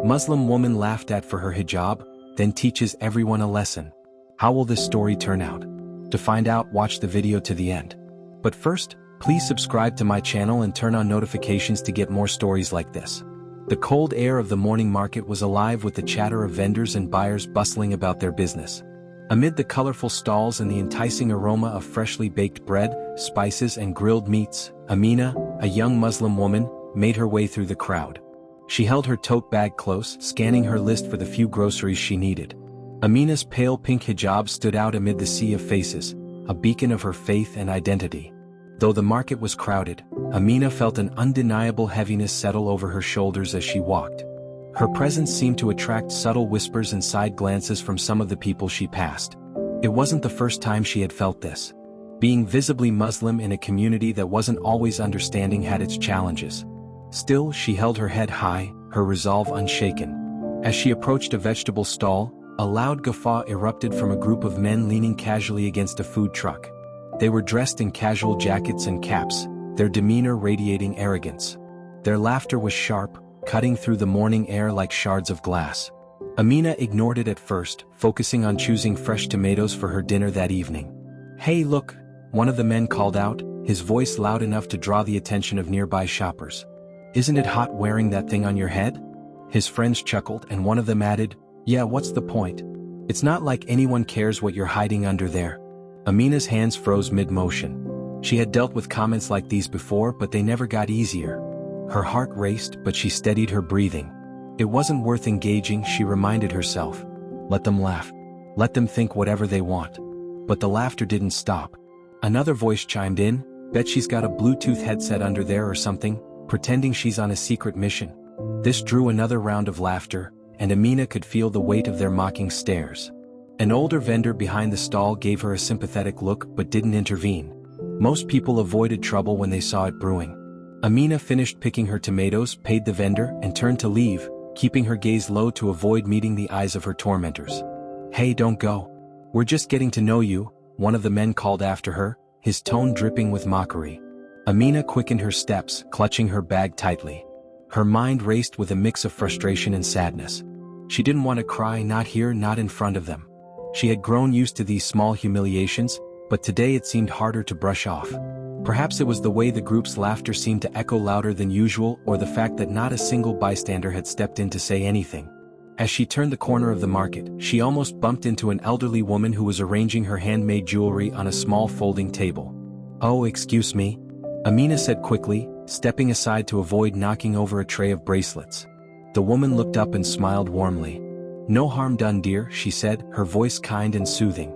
Muslim woman laughed at for her hijab, then teaches everyone a lesson. How will this story turn out? To find out, watch the video to the end. But first, please subscribe to my channel and turn on notifications to get more stories like this. The cold air of the morning market was alive with the chatter of vendors and buyers bustling about their business. Amid the colorful stalls and the enticing aroma of freshly baked bread, spices and grilled meats, Amina, a young Muslim woman, made her way through the crowd. She held her tote bag close, scanning her list for the few groceries she needed. Amina's pale pink hijab stood out amid the sea of faces, a beacon of her faith and identity. Though the market was crowded, Amina felt an undeniable heaviness settle over her shoulders as she walked. Her presence seemed to attract subtle whispers and side glances from some of the people she passed. It wasn't the first time she had felt this. Being visibly Muslim in a community that wasn't always understanding had its challenges. Still, she held her head high, her resolve unshaken. As she approached a vegetable stall, a loud guffaw erupted from a group of men leaning casually against a food truck. They were dressed in casual jackets and caps, their demeanor radiating arrogance. Their laughter was sharp, cutting through the morning air like shards of glass. Amina ignored it at first, focusing on choosing fresh tomatoes for her dinner that evening. "Hey look," one of the men called out, his voice loud enough to draw the attention of nearby shoppers. "Isn't it hot wearing that thing on your head?" His friends chuckled and one of them added, "Yeah, what's the point? It's not like anyone cares what you're hiding under there." Amina's hands froze mid-motion. She had dealt with comments like these before, but they never got easier. Her heart raced, but she steadied her breathing. It wasn't worth engaging, she reminded herself. Let them laugh. Let them think whatever they want. But the laughter didn't stop. Another voice chimed in, "Bet she's got a Bluetooth headset under there or something, pretending she's on a secret mission." This drew another round of laughter, and Amina could feel the weight of their mocking stares. An older vendor behind the stall gave her a sympathetic look but didn't intervene. Most people avoided trouble when they saw it brewing. Amina finished picking her tomatoes, paid the vendor, and turned to leave, keeping her gaze low to avoid meeting the eyes of her tormentors. "Hey, don't go. We're just getting to know you," one of the men called after her, his tone dripping with mockery. Amina quickened her steps, clutching her bag tightly. Her mind raced with a mix of frustration and sadness. She didn't want to cry, not here, not in front of them. She had grown used to these small humiliations, but today it seemed harder to brush off. Perhaps it was the way the group's laughter seemed to echo louder than usual, or the fact that not a single bystander had stepped in to say anything. As she turned the corner of the market, she almost bumped into an elderly woman who was arranging her handmade jewelry on a small folding table. "Oh, excuse me," Amina said quickly, stepping aside to avoid knocking over a tray of bracelets. The woman looked up and smiled warmly. "No harm done, dear," she said, her voice kind and soothing.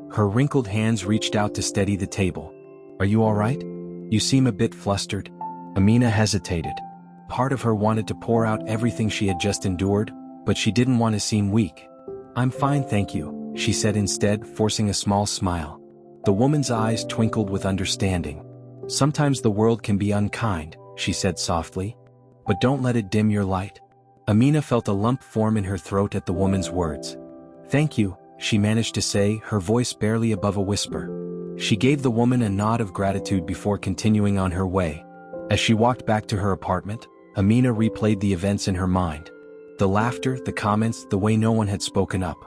Her wrinkled hands reached out to steady the table. "Are you all right? You seem a bit flustered." Amina hesitated. Part of her wanted to pour out everything she had just endured, but she didn't want to seem weak. "I'm fine, thank you," she said instead, forcing a small smile. The woman's eyes twinkled with understanding. "Sometimes the world can be unkind," she said softly. "But don't let it dim your light." Amina felt a lump form in her throat at the woman's words. "Thank you," she managed to say, her voice barely above a whisper. She gave the woman a nod of gratitude before continuing on her way. As she walked back to her apartment, Amina replayed the events in her mind. The laughter, the comments, the way no one had spoken up.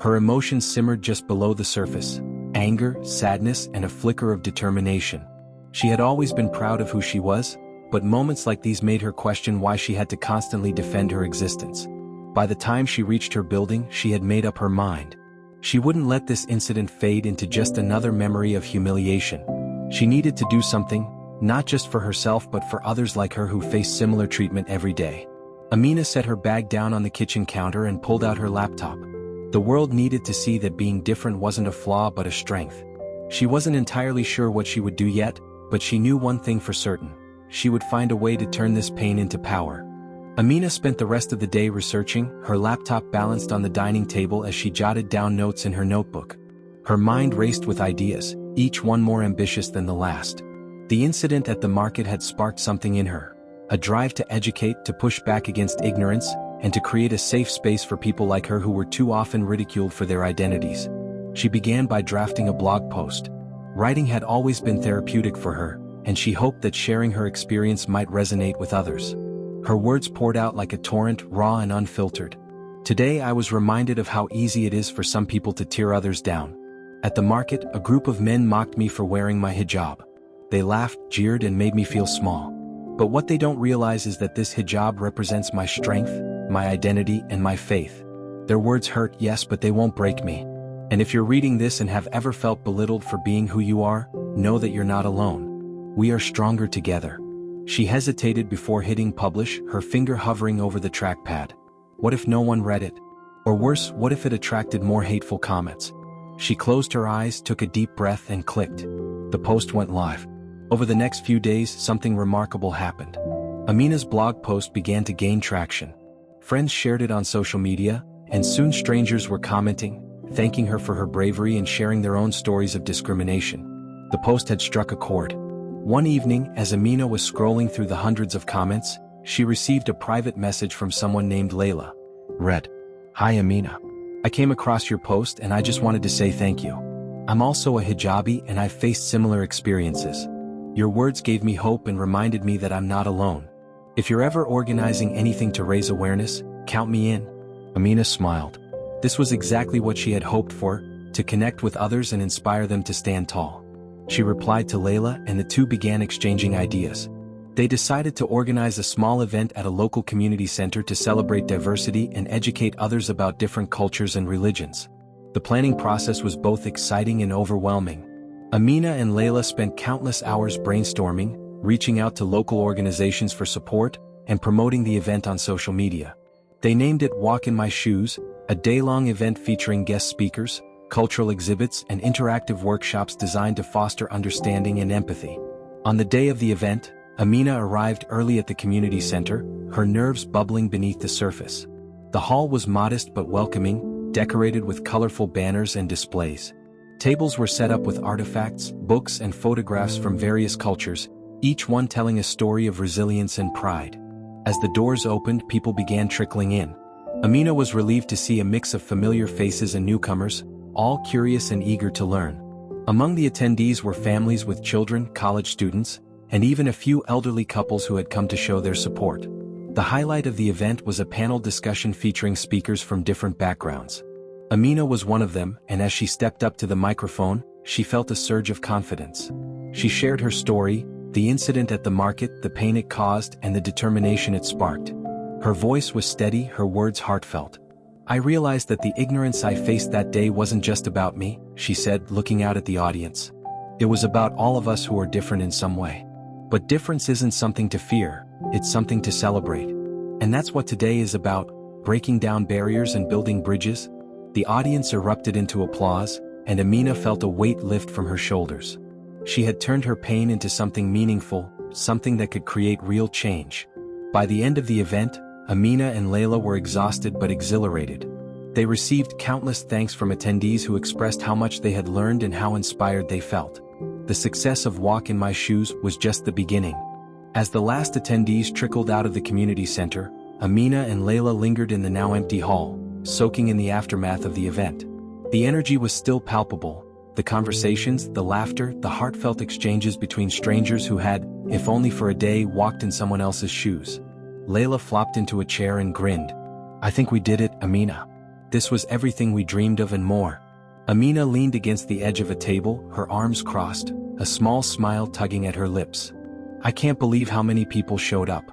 Her emotions simmered just below the surface. Anger, sadness, and a flicker of determination. She had always been proud of who she was, but moments like these made her question why she had to constantly defend her existence. By the time she reached her building, she had made up her mind. She wouldn't let this incident fade into just another memory of humiliation. She needed to do something, not just for herself but for others like her who face similar treatment every day. Amina set her bag down on the kitchen counter and pulled out her laptop. The world needed to see that being different wasn't a flaw but a strength. She wasn't entirely sure what she would do yet, but she knew one thing for certain. She would find a way to turn this pain into power. Amina spent the rest of the day researching, her laptop balanced on the dining table as she jotted down notes in her notebook. Her mind raced with ideas, each one more ambitious than the last. The incident at the market had sparked something in her, a drive to educate, to push back against ignorance, and to create a safe space for people like her who were too often ridiculed for their identities. She began by drafting a blog post. Writing had always been therapeutic for her, and she hoped that sharing her experience might resonate with others. Her words poured out like a torrent, raw and unfiltered. Today I was reminded of how easy it is for some people to tear others down. At the market, a group of men mocked me for wearing my hijab. They laughed, jeered, and made me feel small. But what they don't realize is that this hijab represents my strength, my identity, and my faith. Their words hurt, yes, but they won't break me. And if you're reading this and have ever felt belittled for being who you are, know that you're not alone. We are stronger together. She hesitated before hitting publish, her finger hovering over the trackpad. What if no one read it? Or worse, what if it attracted more hateful comments? She closed her eyes, took a deep breath, and clicked. The post went live. Over the next few days, something remarkable happened. Amina's blog post began to gain traction. Friends shared it on social media, and soon strangers were commenting, thanking her for her bravery and sharing their own stories of discrimination. The post had struck a chord. One evening, as Amina was scrolling through the hundreds of comments, she received a private message from someone named Layla. Read, "Hi Amina. I came across your post and I just wanted to say thank you. I'm also a hijabi and I've faced similar experiences. Your words gave me hope and reminded me that I'm not alone. If you're ever organizing anything to raise awareness, count me in." Amina smiled. This was exactly what she had hoped for, to connect with others and inspire them to stand tall. She replied to Layla and the two began exchanging ideas. They decided to organize a small event at a local community center to celebrate diversity and educate others about different cultures and religions. The planning process was both exciting and overwhelming. Amina and Layla spent countless hours brainstorming, reaching out to local organizations for support, and promoting the event on social media. They named it Walk in My Shoes, a day-long event featuring guest speakers, cultural exhibits, and interactive workshops designed to foster understanding and empathy. On the day of the event, Amina arrived early at the community center, her nerves bubbling beneath the surface. The hall was modest but welcoming, decorated with colorful banners and displays. Tables were set up with artifacts, books, and photographs from various cultures, each one telling a story of resilience and pride. As the doors opened, people began trickling in. Amina was relieved to see a mix of familiar faces and newcomers, all curious and eager to learn. Among the attendees were families with children, college students, and even a few elderly couples who had come to show their support. The highlight of the event was a panel discussion featuring speakers from different backgrounds. Amina was one of them, and as she stepped up to the microphone, she felt a surge of confidence. She shared her story, the incident at the market, the pain it caused, and the determination it sparked. Her voice was steady, her words heartfelt. "I realized that the ignorance I faced that day wasn't just about me," she said, looking out at the audience. "It was about all of us who are different in some way. But difference isn't something to fear, it's something to celebrate. And that's what today is about, breaking down barriers and building bridges." The audience erupted into applause, and Amina felt a weight lift from her shoulders. She had turned her pain into something meaningful, something that could create real change. By the end of the event, Amina and Layla were exhausted but exhilarated. They received countless thanks from attendees who expressed how much they had learned and how inspired they felt. The success of Walk in My Shoes was just the beginning. As the last attendees trickled out of the community center, Amina and Layla lingered in the now empty hall, soaking in the aftermath of the event. The energy was still palpable, the conversations, the laughter, the heartfelt exchanges between strangers who had, if only for a day, walked in someone else's shoes. Layla flopped into a chair and grinned. "I think we did it, Amina. This was everything we dreamed of and more." Amina leaned against the edge of a table, her arms crossed, a small smile tugging at her lips. "I can't believe how many people showed up.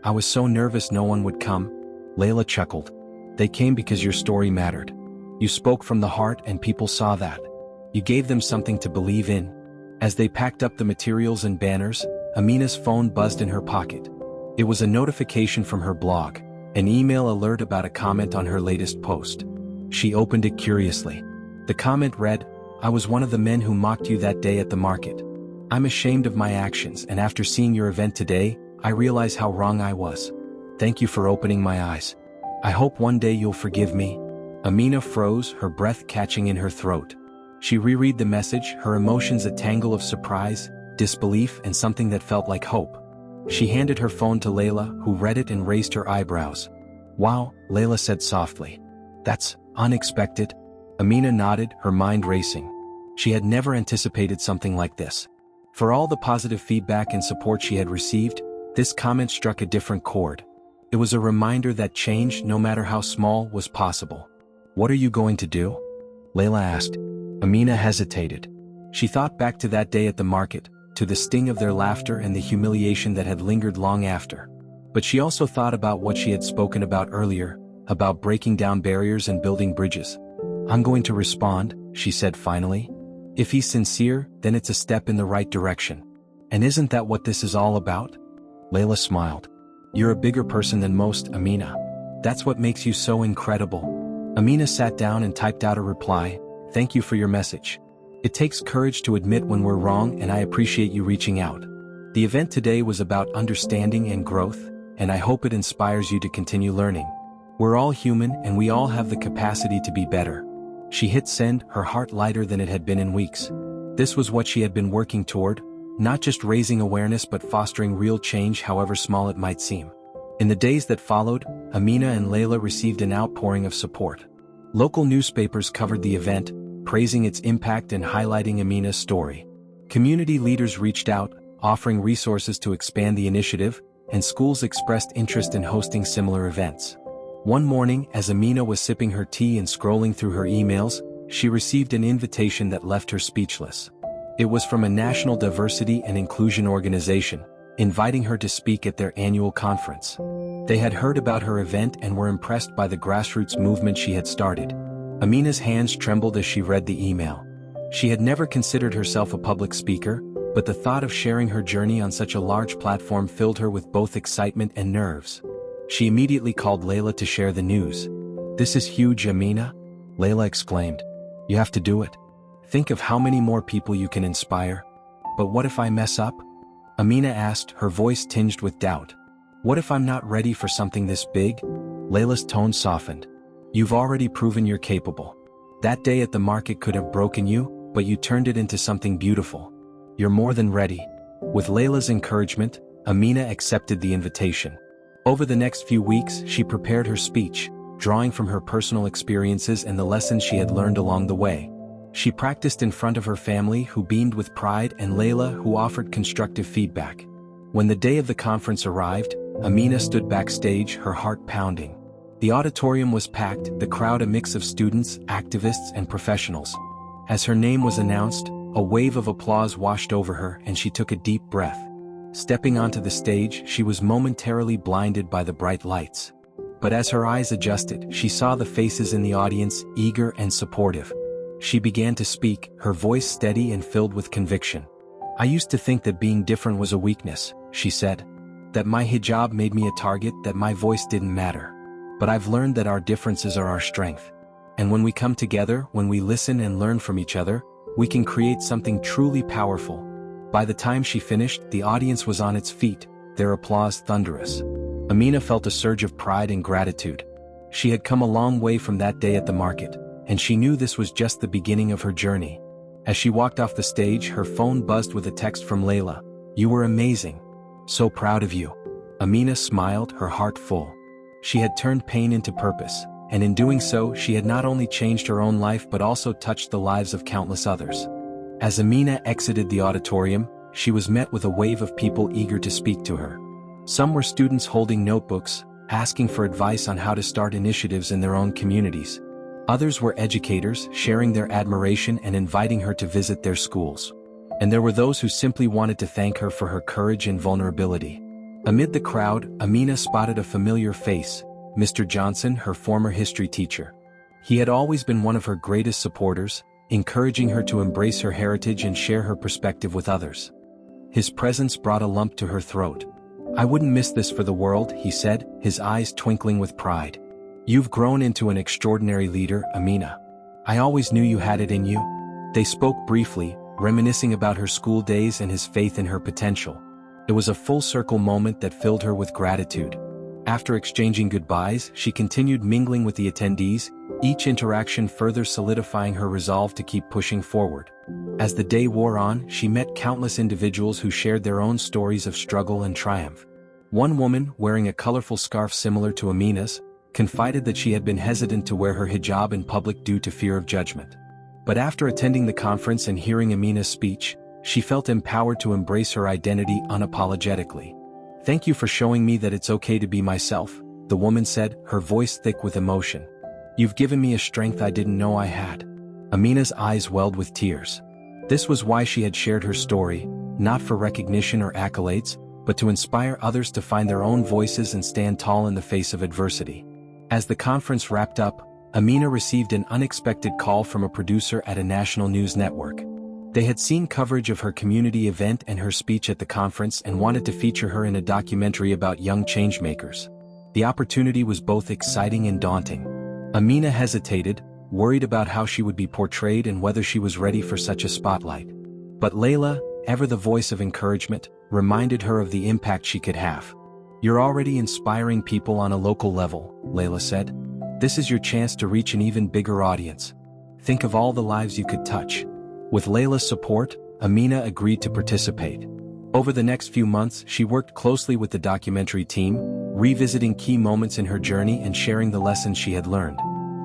I was so nervous no one would come." Layla chuckled. "They came because your story mattered. You spoke from the heart and people saw that. You gave them something to believe in." As they packed up the materials and banners, Amina's phone buzzed in her pocket. It was a notification from her blog, an email alert about a comment on her latest post. She opened it curiously. The comment read, "I was one of the men who mocked you that day at the market. I'm ashamed of my actions, and after seeing your event today, I realize how wrong I was. Thank you for opening my eyes. I hope one day you'll forgive me." Amina froze, her breath catching in her throat. She reread the message, her emotions a tangle of surprise, disbelief, and something that felt like hope. She handed her phone to Layla, who read it and raised her eyebrows. "Wow," Layla said softly. "That's unexpected." Amina nodded, her mind racing. She had never anticipated something like this. For all the positive feedback and support she had received, this comment struck a different chord. It was a reminder that change, no matter how small, was possible. "What are you going to do?" Layla asked. Amina hesitated. She thought back to that day at the market, to the sting of their laughter and the humiliation that had lingered long after. But she also thought about what she had spoken about earlier, about breaking down barriers and building bridges. "I'm going to respond," she said finally. "If he's sincere, then it's a step in the right direction. And isn't that what this is all about?" Layla smiled. "You're a bigger person than most, Amina. That's what makes you so incredible." Amina sat down and typed out a reply. "Thank you for your message. It takes courage to admit when we're wrong, and I appreciate you reaching out. The event today was about understanding and growth, and I hope it inspires you to continue learning. We're all human and we all have the capacity to be better." She hit send, her heart lighter than it had been in weeks. This was what she had been working toward, not just raising awareness but fostering real change, however small it might seem. In the days that followed, Amina and Layla received an outpouring of support. Local newspapers covered the event, praising its impact and highlighting Amina's story. Community leaders reached out, offering resources to expand the initiative, and schools expressed interest in hosting similar events. One morning, as Amina was sipping her tea and scrolling through her emails, she received an invitation that left her speechless. It was from a national diversity and inclusion organization, inviting her to speak at their annual conference. They had heard about her event and were impressed by the grassroots movement she had started. Amina's hands trembled as she read the email. She had never considered herself a public speaker, but the thought of sharing her journey on such a large platform filled her with both excitement and nerves. She immediately called Layla to share the news. "This is huge, Amina," Layla exclaimed. "You have to do it. Think of how many more people you can inspire." "But what if I mess up?" Amina asked, her voice tinged with doubt. "What if I'm not ready for something this big?" Layla's tone softened. "You've already proven you're capable. That day at the market could have broken you, but you turned it into something beautiful. You're more than ready." With Layla's encouragement, Amina accepted the invitation. Over the next few weeks, she prepared her speech, drawing from her personal experiences and the lessons she had learned along the way. She practiced in front of her family, who beamed with pride, and Layla, who offered constructive feedback. When the day of the conference arrived, Amina stood backstage, her heart pounding. The auditorium was packed, the crowd a mix of students, activists, and professionals. As her name was announced, a wave of applause washed over her and she took a deep breath. Stepping onto the stage, she was momentarily blinded by the bright lights. But as her eyes adjusted, she saw the faces in the audience, eager and supportive. She began to speak, her voice steady and filled with conviction. "I used to think that being different was a weakness," she said. "That my hijab made me a target, that my voice didn't matter. But I've learned that our differences are our strength. And when we come together, when we listen and learn from each other, we can create something truly powerful." By the time she finished, the audience was on its feet, their applause thunderous. Amina felt a surge of pride and gratitude. She had come a long way from that day at the market, and she knew this was just the beginning of her journey. As she walked off the stage, her phone buzzed with a text from Layla. "You were amazing. So proud of you." Amina smiled, her heart full. She had turned pain into purpose, and in doing so, she had not only changed her own life but also touched the lives of countless others. As Amina exited the auditorium, she was met with a wave of people eager to speak to her. Some were students holding notebooks, asking for advice on how to start initiatives in their own communities. Others were educators, sharing their admiration and inviting her to visit their schools. And there were those who simply wanted to thank her for her courage and vulnerability. Amid the crowd, Amina spotted a familiar face, Mr. Johnson, her former history teacher. He had always been one of her greatest supporters, encouraging her to embrace her heritage and share her perspective with others. His presence brought a lump to her throat. "I wouldn't miss this for the world," he said, his eyes twinkling with pride. "You've grown into an extraordinary leader, Amina. I always knew you had it in you." They spoke briefly, reminiscing about her school days and his faith in her potential. It was a full-circle moment that filled her with gratitude. After exchanging goodbyes, she continued mingling with the attendees, each interaction further solidifying her resolve to keep pushing forward. As the day wore on, she met countless individuals who shared their own stories of struggle and triumph. One woman, wearing a colorful scarf similar to Amina's, confided that she had been hesitant to wear her hijab in public due to fear of judgment. But after attending the conference and hearing Amina's speech, she felt empowered to embrace her identity unapologetically. "Thank you for showing me that it's okay to be myself," the woman said, her voice thick with emotion. You've given me a strength I didn't know I had. Amina's eyes welled with tears. This was why she had shared her story, not for recognition or accolades, but to inspire others to find their own voices and stand tall in the face of adversity. As the conference wrapped up, Amina received an unexpected call from a producer at a national news network. They had seen coverage of her community event and her speech at the conference and wanted to feature her in a documentary about young changemakers. The opportunity was both exciting and daunting. Amina hesitated, worried about how she would be portrayed and whether she was ready for such a spotlight. But Layla, ever the voice of encouragement, reminded her of the impact she could have. You're already inspiring people on a local level, Layla said. This is your chance to reach an even bigger audience. Think of all the lives you could touch. With Layla's support, Amina agreed to participate. Over the next few months, she worked closely with the documentary team, revisiting key moments in her journey and sharing the lessons she had learned.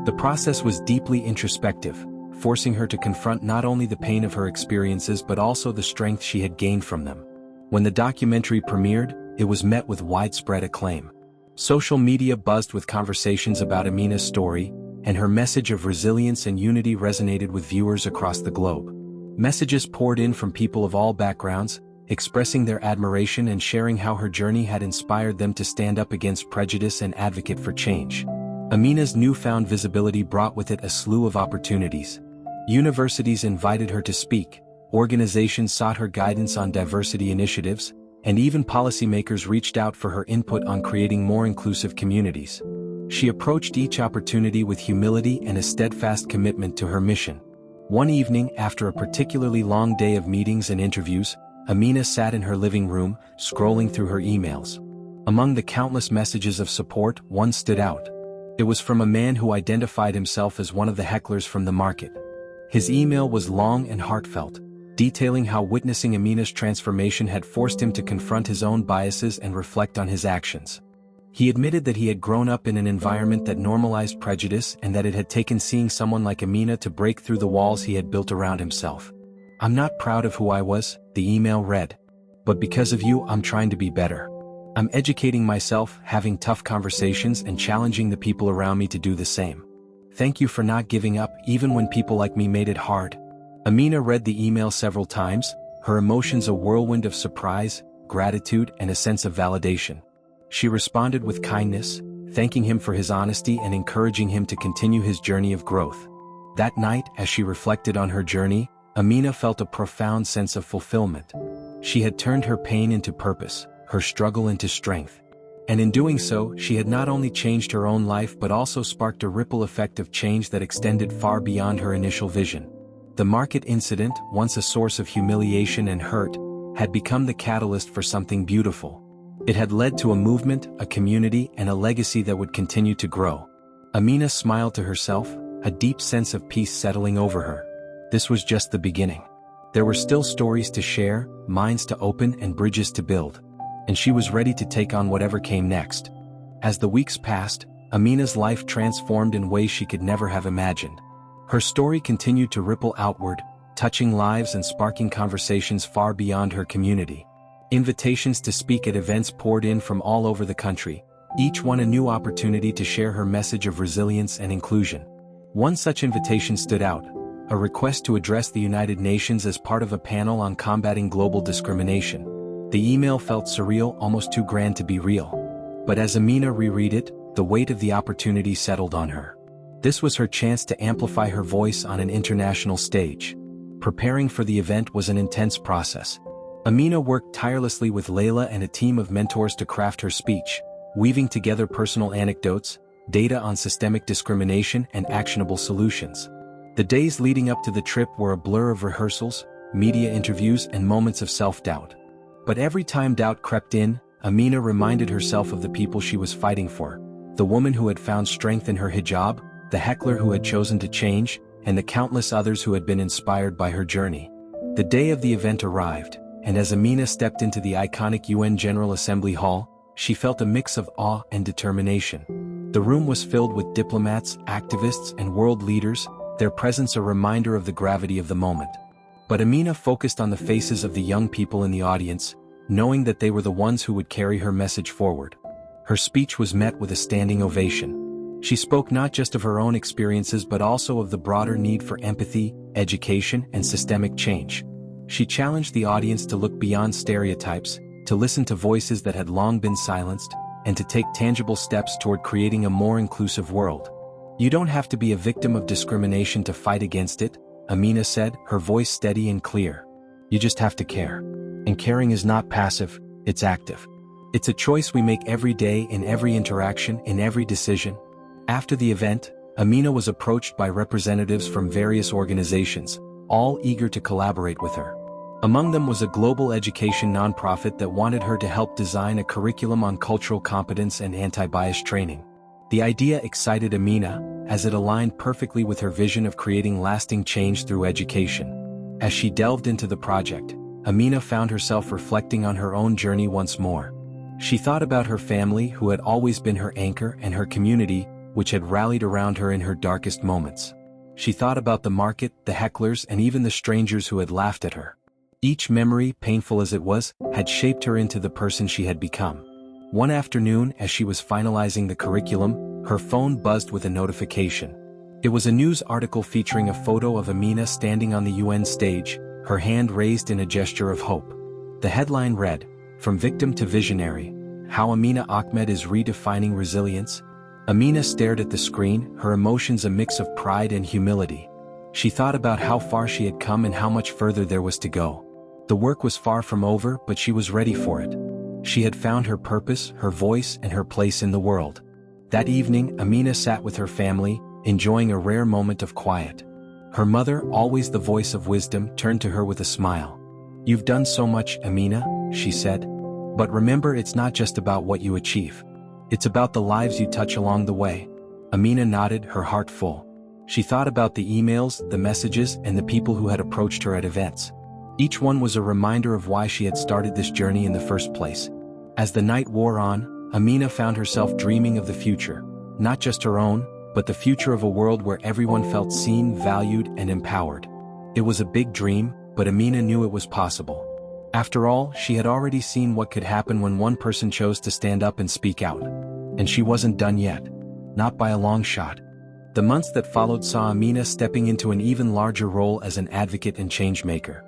The process was deeply introspective, forcing her to confront not only the pain of her experiences but also the strength she had gained from them. When the documentary premiered, it was met with widespread acclaim. Social media buzzed with conversations about Amina's story, and her message of resilience and unity resonated with viewers across the globe. Messages poured in from people of all backgrounds, expressing their admiration and sharing how her journey had inspired them to stand up against prejudice and advocate for change. Amina's newfound visibility brought with it a slew of opportunities. Universities invited her to speak, organizations sought her guidance on diversity initiatives, and even policymakers reached out for her input on creating more inclusive communities. She approached each opportunity with humility and a steadfast commitment to her mission. One evening, after a particularly long day of meetings and interviews, Amina sat in her living room, scrolling through her emails. Among the countless messages of support, one stood out. It was from a man who identified himself as one of the hecklers from the market. His email was long and heartfelt, detailing how witnessing Amina's transformation had forced him to confront his own biases and reflect on his actions. He admitted that he had grown up in an environment that normalized prejudice and that it had taken seeing someone like Amina to break through the walls he had built around himself. I'm not proud of who I was, the email read. But because of you, I'm trying to be better. I'm educating myself, having tough conversations and challenging the people around me to do the same. Thank you for not giving up even when people like me made it hard. Amina read the email several times, her emotions a whirlwind of surprise, gratitude, and a sense of validation. She responded with kindness, thanking him for his honesty and encouraging him to continue his journey of growth. That night, as she reflected on her journey, Amina felt a profound sense of fulfillment. She had turned her pain into purpose, her struggle into strength. And in doing so, she had not only changed her own life but also sparked a ripple effect of change that extended far beyond her initial vision. The market incident, once a source of humiliation and hurt, had become the catalyst for something beautiful. It had led to a movement, a community, and a legacy that would continue to grow. Amina smiled to herself, a deep sense of peace settling over her. This was just the beginning. There were still stories to share, minds to open, and bridges to build. And she was ready to take on whatever came next. As the weeks passed, Amina's life transformed in ways she could never have imagined. Her story continued to ripple outward, touching lives and sparking conversations far beyond her community. Invitations to speak at events poured in from all over the country, each one a new opportunity to share her message of resilience and inclusion. One such invitation stood out, a request to address the United Nations as part of a panel on combating global discrimination. The email felt surreal, almost too grand to be real. But as Amina reread it, the weight of the opportunity settled on her. This was her chance to amplify her voice on an international stage. Preparing for the event was an intense process. Amina worked tirelessly with Layla and a team of mentors to craft her speech, weaving together personal anecdotes, data on systemic discrimination, and actionable solutions. The days leading up to the trip were a blur of rehearsals, media interviews, and moments of self-doubt. But every time doubt crept in, Amina reminded herself of the people she was fighting for, the woman who had found strength in her hijab, the heckler who had chosen to change, and the countless others who had been inspired by her journey. The day of the event arrived, and as Amina stepped into the iconic UN General Assembly Hall, she felt a mix of awe and determination. The room was filled with diplomats, activists, and world leaders, their presence a reminder of the gravity of the moment. But Amina focused on the faces of the young people in the audience, knowing that they were the ones who would carry her message forward. Her speech was met with a standing ovation. She spoke not just of her own experiences but also of the broader need for empathy, education, and systemic change. She challenged the audience to look beyond stereotypes, to listen to voices that had long been silenced, and to take tangible steps toward creating a more inclusive world. "You don't have to be a victim of discrimination to fight against it," Amina said, her voice steady and clear. "You just have to care. And caring is not passive, it's active. It's a choice we make every day in every interaction, in every decision." After the event, Amina was approached by representatives from various organizations, all eager to collaborate with her. Among them was a global education nonprofit that wanted her to help design a curriculum on cultural competence and anti-bias training. The idea excited Amina, as it aligned perfectly with her vision of creating lasting change through education. As she delved into the project, Amina found herself reflecting on her own journey once more. She thought about her family, who had always been her anchor, and her community, which had rallied around her in her darkest moments. She thought about the market, the hecklers, and even the strangers who had laughed at her. Each memory, painful as it was, had shaped her into the person she had become. One afternoon, as she was finalizing the curriculum, her phone buzzed with a notification. It was a news article featuring a photo of Amina standing on the UN stage, her hand raised in a gesture of hope. The headline read, "From Victim to Visionary, How Amina Ahmed is Redefining Resilience." Amina stared at the screen, her emotions a mix of pride and humility. She thought about how far she had come and how much further there was to go. The work was far from over, but she was ready for it. She had found her purpose, her voice, and her place in the world. That evening, Amina sat with her family, enjoying a rare moment of quiet. Her mother, always the voice of wisdom, turned to her with a smile. "You've done so much, Amina," she said. "But remember, it's not just about what you achieve. It's about the lives you touch along the way." Amina nodded, her heart full. She thought about the emails, the messages, and the people who had approached her at events. Each one was a reminder of why she had started this journey in the first place. As the night wore on, Amina found herself dreaming of the future, not just her own, but the future of a world where everyone felt seen, valued, and empowered. It was a big dream, but Amina knew it was possible. After all, she had already seen what could happen when one person chose to stand up and speak out. And she wasn't done yet. Not by a long shot. The months that followed saw Amina stepping into an even larger role as an advocate and change-maker.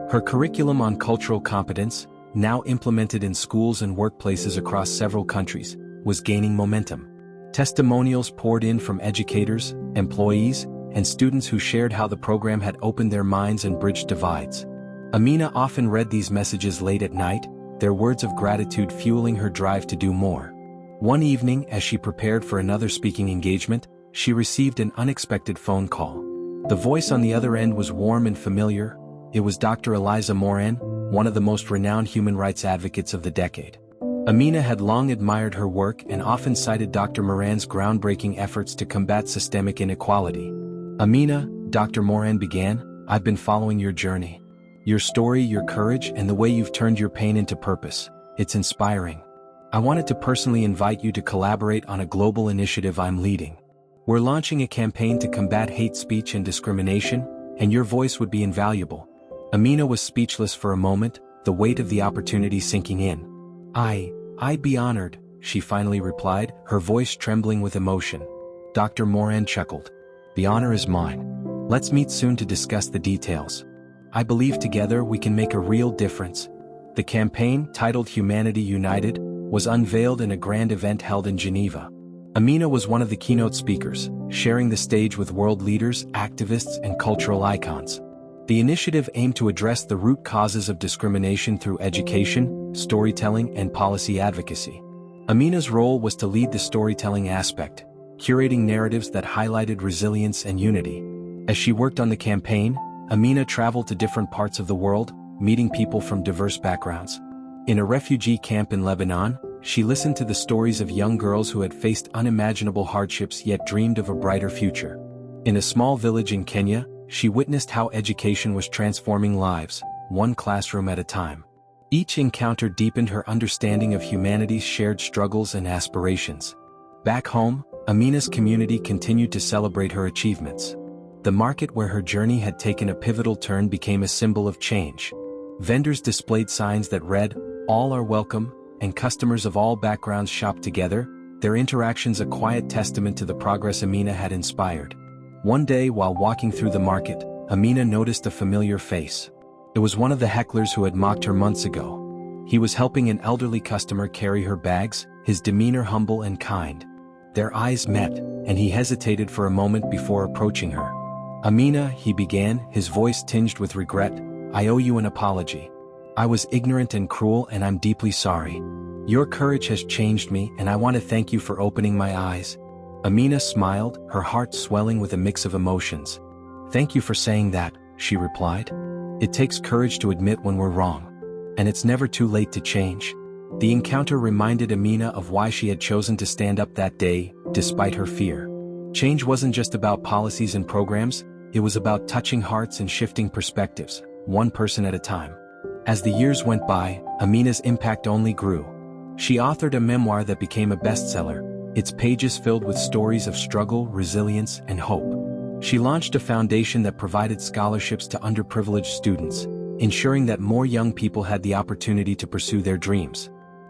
Her curriculum on cultural competence, now implemented in schools and workplaces across several countries, was gaining momentum. Testimonials poured in from educators, employees, and students who shared how the program had opened their minds and bridged divides. Amina often read these messages late at night, their words of gratitude fueling her drive to do more. One evening, as she prepared for another speaking engagement, she received an unexpected phone call. The voice on the other end was warm and familiar. It was Dr. Eliza Moran, one of the most renowned human rights advocates of the decade. Amina had long admired her work and often cited Dr. Moran's groundbreaking efforts to combat systemic inequality. "Amina," Dr. Moran began, "I've been following your journey. Your story, your courage, and the way you've turned your pain into purpose. It's inspiring. I wanted to personally invite you to collaborate on a global initiative I'm leading. We're launching a campaign to combat hate speech and discrimination, and your voice would be invaluable." Amina was speechless for a moment, the weight of the opportunity sinking in. I'd be honored," she finally replied, her voice trembling with emotion. Dr. Moran chuckled. "The honor is mine. Let's meet soon to discuss the details. I believe together we can make a real difference." The campaign, titled Humanity United, was unveiled in a grand event held in Geneva. Amina was one of the keynote speakers, sharing the stage with world leaders, activists, and cultural icons. The initiative aimed to address the root causes of discrimination through education, storytelling, and policy advocacy. Amina's role was to lead the storytelling aspect, curating narratives that highlighted resilience and unity. As she worked on the campaign, Amina traveled to different parts of the world, meeting people from diverse backgrounds. In a refugee camp in Lebanon, she listened to the stories of young girls who had faced unimaginable hardships yet dreamed of a brighter future. In a small village in Kenya, she witnessed how education was transforming lives, one classroom at a time. Each encounter deepened her understanding of humanity's shared struggles and aspirations. Back home, Amina's community continued to celebrate her achievements. The market where her journey had taken a pivotal turn became a symbol of change. Vendors displayed signs that read, "All are welcome," and customers of all backgrounds shopped together, their interactions a quiet testament to the progress Amina had inspired. One day while walking through the market, Amina noticed a familiar face. It was one of the hecklers who had mocked her months ago. He was helping an elderly customer carry her bags, his demeanor humble and kind. Their eyes met, and he hesitated for a moment before approaching her. "Amina," he began, his voice tinged with regret, "I owe you an apology. I was ignorant and cruel, and I'm deeply sorry. Your courage has changed me, and I want to thank you for opening my eyes." Amina smiled, her heart swelling with a mix of emotions. "Thank you for saying that," she replied. "It takes courage to admit when we're wrong. And it's never too late to change." The encounter reminded Amina of why she had chosen to stand up that day, despite her fear. Change wasn't just about policies and programs, it was about touching hearts and shifting perspectives, one person at a time. As the years went by, Amina's impact only grew. She authored a memoir that became a bestseller, its pages filled with stories of struggle, resilience, and hope. She launched a foundation that provided scholarships to underprivileged students, ensuring that more young people had the opportunity to pursue their dreams.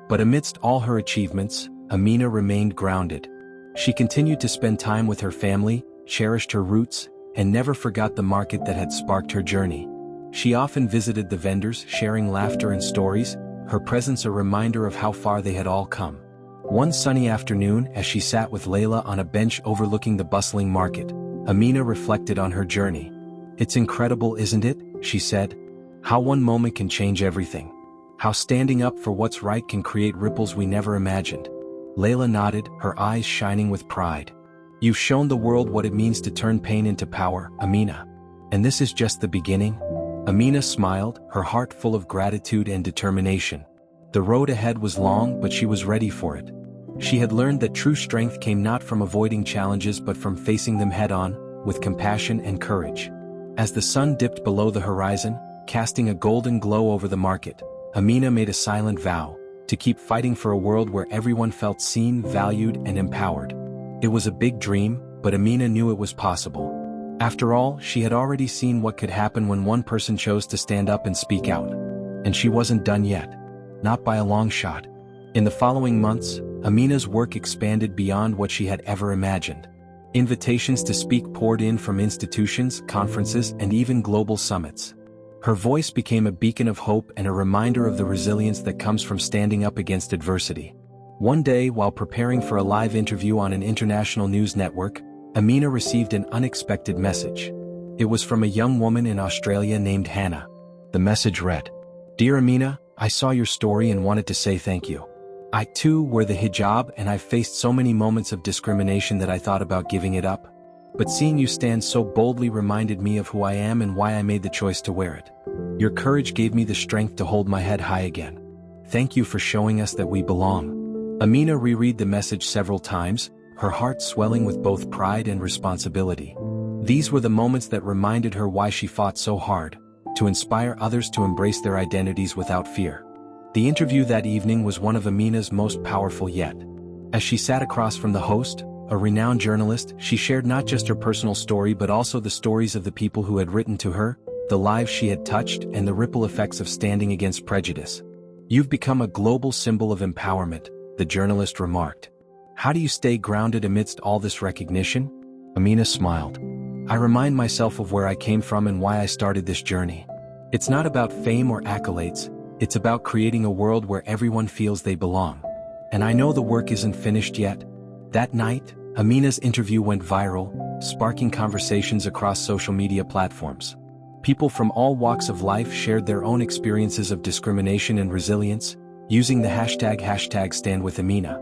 But amidst all her achievements, Amina remained grounded. She continued to spend time with her family, cherished her roots, and never forgot the market that had sparked her journey. She often visited the vendors, sharing laughter and stories, her presence a reminder of how far they had all come. One sunny afternoon, as she sat with Layla on a bench overlooking the bustling market, Amina reflected on her journey. "It's incredible, isn't it?" she said. "How one moment can change everything. How standing up for what's right can create ripples we never imagined." Layla nodded, her eyes shining with pride. "You've shown the world what it means to turn pain into power, Amina. And this is just the beginning." Amina smiled, her heart full of gratitude and determination. The road ahead was long, but she was ready for it. She had learned that true strength came not from avoiding challenges but from facing them head-on, with compassion and courage. As the sun dipped below the horizon, casting a golden glow over the market, Amina made a silent vow to keep fighting for a world where everyone felt seen, valued, and empowered. It was a big dream, but Amina knew it was possible. After all, she had already seen what could happen when one person chose to stand up and speak out. And she wasn't done yet. Not by a long shot. In the following months, Amina's work expanded beyond what she had ever imagined. Invitations to speak poured in from institutions, conferences, and even global summits. Her voice became a beacon of hope and a reminder of the resilience that comes from standing up against adversity. One day, while preparing for a live interview on an international news network, Amina received an unexpected message. It was from a young woman in Australia named Hannah. The message read, "Dear Amina, I saw your story and wanted to say thank you. I too wear the hijab and I've faced so many moments of discrimination that I thought about giving it up. But seeing you stand so boldly reminded me of who I am and why I made the choice to wear it. Your courage gave me the strength to hold my head high again. Thank you for showing us that we belong." Amina reread the message several times, her heart swelling with both pride and responsibility. These were the moments that reminded her why she fought so hard, to inspire others to embrace their identities without fear. The interview that evening was one of Amina's most powerful yet. As she sat across from the host, a renowned journalist, she shared not just her personal story but also the stories of the people who had written to her, the lives she had touched, and the ripple effects of standing against prejudice. "You've become a global symbol of empowerment," the journalist remarked. "How do you stay grounded amidst all this recognition?" Amina smiled. "I remind myself of where I came from and why I started this journey. It's not about fame or accolades, it's about creating a world where everyone feels they belong. And I know the work isn't finished yet." That night, Amina's interview went viral, sparking conversations across social media platforms. People from all walks of life shared their own experiences of discrimination and resilience, using the hashtag #StandWithAmina.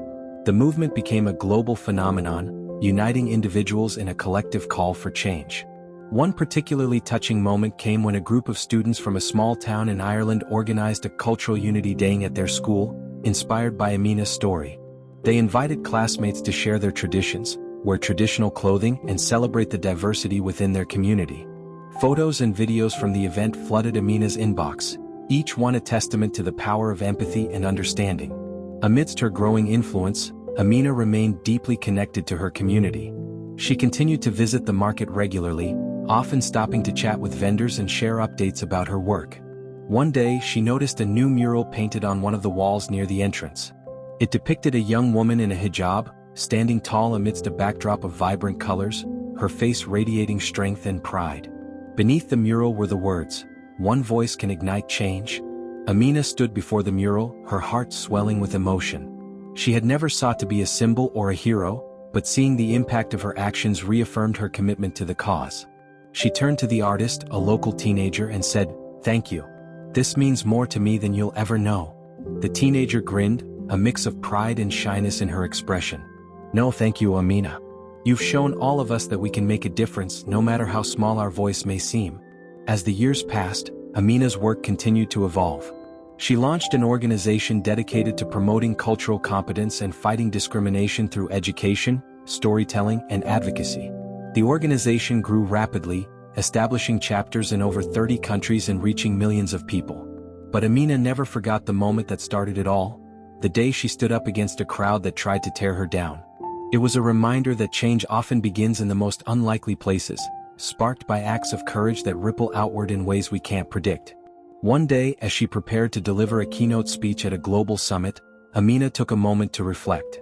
The movement became a global phenomenon, uniting individuals in a collective call for change. One particularly touching moment came when a group of students from a small town in Ireland organized a cultural unity day at their school, inspired by Amina's story. They invited classmates to share their traditions, wear traditional clothing, and celebrate the diversity within their community. Photos and videos from the event flooded Amina's inbox, each one a testament to the power of empathy and understanding. Amidst her growing influence, Amina remained deeply connected to her community. She continued to visit the market regularly, often stopping to chat with vendors and share updates about her work. One day, she noticed a new mural painted on one of the walls near the entrance. It depicted a young woman in a hijab, standing tall amidst a backdrop of vibrant colors, her face radiating strength and pride. Beneath the mural were the words, "One voice can ignite change." Amina stood before the mural, her heart swelling with emotion. She had never sought to be a symbol or a hero, but seeing the impact of her actions reaffirmed her commitment to the cause. She turned to the artist, a local teenager, and said, "Thank you. This means more to me than you'll ever know." The teenager grinned, a mix of pride and shyness in her expression. "No, thank you, Amina. You've shown all of us that we can make a difference no matter how small our voice may seem." As the years passed, Amina's work continued to evolve. She launched an organization dedicated to promoting cultural competence and fighting discrimination through education, storytelling, and advocacy. The organization grew rapidly, establishing chapters in over 30 countries and reaching millions of people. But Amina never forgot the moment that started it all, the day she stood up against a crowd that tried to tear her down. It was a reminder that change often begins in the most unlikely places, sparked by acts of courage that ripple outward in ways we can't predict. One day, as she prepared to deliver a keynote speech at a global summit, Amina took a moment to reflect.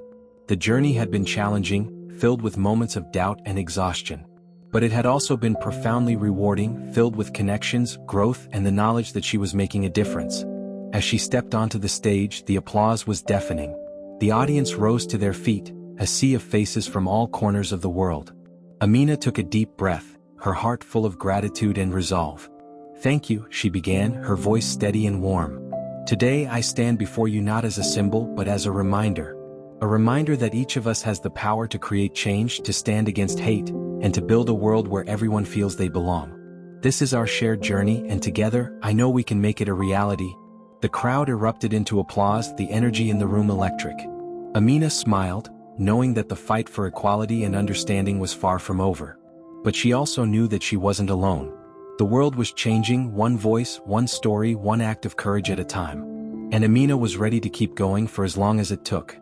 The journey had been challenging, filled with moments of doubt and exhaustion. But it had also been profoundly rewarding, filled with connections, growth, and the knowledge that she was making a difference. As she stepped onto the stage, the applause was deafening. The audience rose to their feet, a sea of faces from all corners of the world. Amina took a deep breath, her heart full of gratitude and resolve. "Thank you," she began, her voice steady and warm. "Today I stand before you not as a symbol but as a reminder. A reminder that each of us has the power to create change, to stand against hate, and to build a world where everyone feels they belong. This is our shared journey, and together, I know we can make it a reality." The crowd erupted into applause, the energy in the room electric. Amina smiled, knowing that the fight for equality and understanding was far from over. But she also knew that she wasn't alone. The world was changing, one voice, one story, one act of courage at a time. And Amina was ready to keep going for as long as it took.